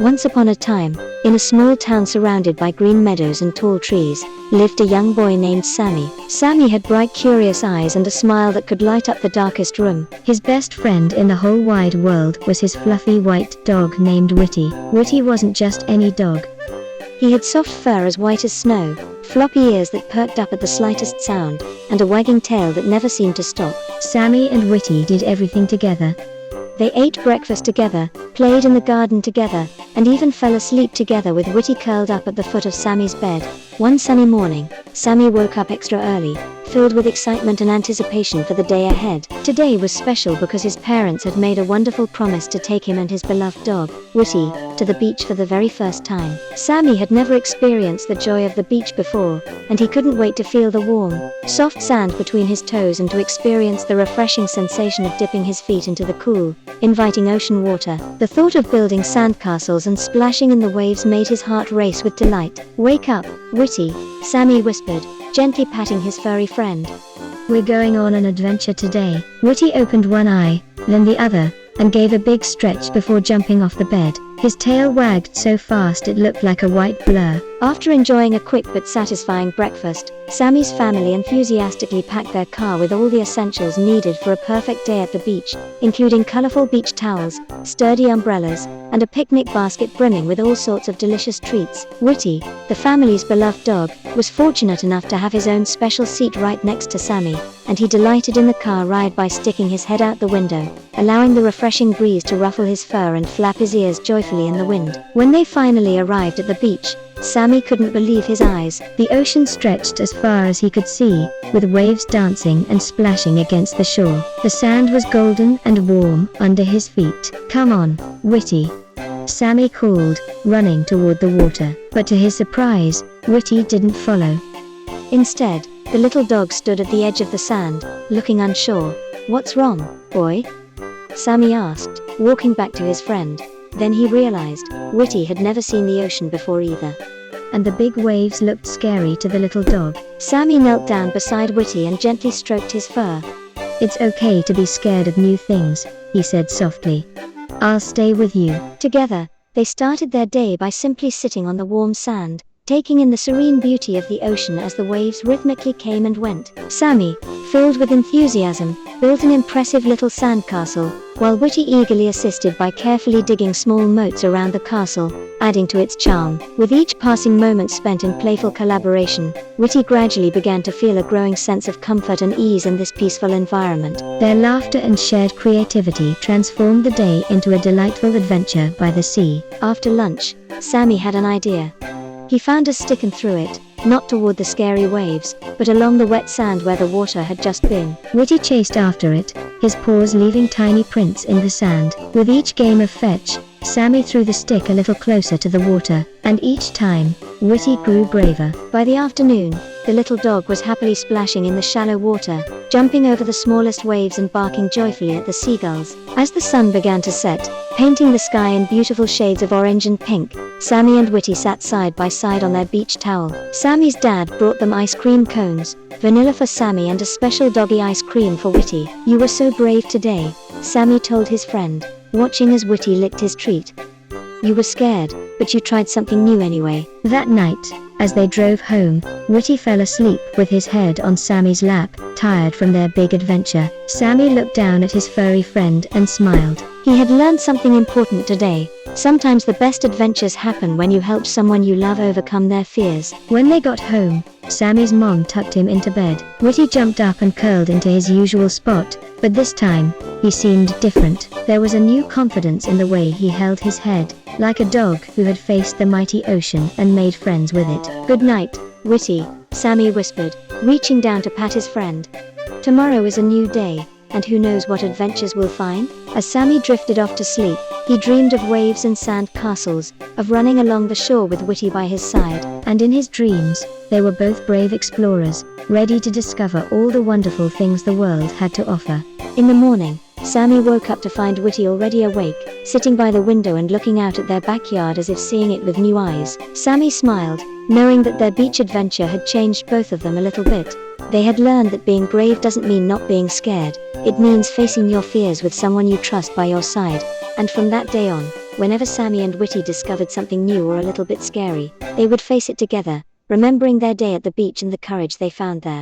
Once upon a time, in a small town surrounded by green meadows and tall trees, lived a young boy named Sammy. Sammy had bright, curious eyes and a smile that could light up the darkest room. His best friend in the whole wide world was his fluffy white dog named Witty. Witty wasn't just any dog. He had soft fur as white as snow, floppy ears that perked up at the slightest sound, and a wagging tail that never seemed to stop. Sammy and Witty did everything together. They ate breakfast together, played in the garden together, and even fell asleep together with Witty curled up at the foot of Sammy's bed. One sunny morning, Sammy woke up extra early, filled with excitement and anticipation for the day ahead. Today was special because his parents had made a wonderful promise to take him and his beloved dog, Witty, to the beach for the very first time. Sammy had never experienced the joy of the beach before, and he couldn't wait to feel the warm, soft sand between his toes and to experience the refreshing sensation of dipping his feet into the cool, inviting ocean water. The thought of building sandcastles and splashing in the waves made his heart race with delight. "Wake up, Witty," Sammy whispered, gently patting his furry friend. "We're going on an adventure today." Witty opened one eye, then the other, and gave a big stretch before jumping off the bed. His tail wagged so fast it looked like a white blur. After enjoying a quick but satisfying breakfast, Sammy's family enthusiastically packed their car with all the essentials needed for a perfect day at the beach, including colorful beach towels, sturdy umbrellas, and a picnic basket brimming with all sorts of delicious treats. Witty, the family's beloved dog, was fortunate enough to have his own special seat right next to Sammy, and he delighted in the car ride by sticking his head out the window, allowing the refreshing breeze to ruffle his fur and flap his ears joyfully in the wind. When they finally arrived at the beach, Sammy couldn't believe his eyes. The ocean stretched as far as he could see, with waves dancing and splashing against the shore. The sand was golden and warm under his feet. "Come on, Witty," Sammy called, running toward the water. But to his surprise, Witty didn't follow. Instead, the little dog stood at the edge of the sand, looking unsure. "What's wrong, boy?" Sammy asked, walking back to his friend. Then he realized, Witty had never seen the ocean before either. And the big waves looked scary to the little dog. Sammy knelt down beside Witty and gently stroked his fur. "It's okay to be scared of new things," he said softly. "I'll stay with you." Together, they started their day by simply sitting on the warm sand, taking in the serene beauty of the ocean as the waves rhythmically came and went. Sammy, filled with enthusiasm, built an impressive little sandcastle, while Witty eagerly assisted by carefully digging small moats around the castle, adding to its charm. With each passing moment spent in playful collaboration, Witty gradually began to feel a growing sense of comfort and ease in this peaceful environment. Their laughter and shared creativity transformed the day into a delightful adventure by the sea. After lunch, Sammy had an idea. He found a stick and threw it, not toward the scary waves, but along the wet sand where the water had just been. Witty chased after it, his paws leaving tiny prints in the sand. With each game of fetch, Sammy threw the stick a little closer to the water, and each time, Witty grew braver. By the afternoon, the little dog was happily splashing in the shallow water, jumping over the smallest waves and barking joyfully at the seagulls. As the sun began to set, painting the sky in beautiful shades of orange and pink, Sammy and Witty sat side by side on their beach towel. Sammy's dad brought them ice cream cones, vanilla for Sammy and a special doggy ice cream for Witty. "You were so brave today," Sammy told his friend, watching as Witty licked his treat. "You were scared, but you tried something new anyway." That night, as they drove home, Witty fell asleep with his head on Sammy's lap, tired from their big adventure. Sammy looked down at his furry friend and smiled. He had learned something important today. Sometimes the best adventures happen when you help someone you love overcome their fears. When they got home, Sammy's mom tucked him into bed. Witty jumped up and curled into his usual spot, but this time, he seemed different. There was a new confidence in the way he held his head, like a dog who had faced the mighty ocean and made friends with it. "Good night, Witty," Sammy whispered, reaching down to pat his friend. "Tomorrow is a new day, and who knows what adventures we'll find?" As Sammy drifted off to sleep, he dreamed of waves and sand castles, of running along the shore with Witty by his side. And in his dreams, they were both brave explorers, ready to discover all the wonderful things the world had to offer. In the morning, Sammy woke up to find Witty already awake, sitting by the window and looking out at their backyard as if seeing it with new eyes. Sammy smiled, knowing that their beach adventure had changed both of them a little bit. They had learned that being brave doesn't mean not being scared. It means facing your fears with someone you trust by your side. And from that day on, Whenever Sammy and Witty discovered something new or a little bit scary, they would face it together, remembering their day at the beach and the courage they found there.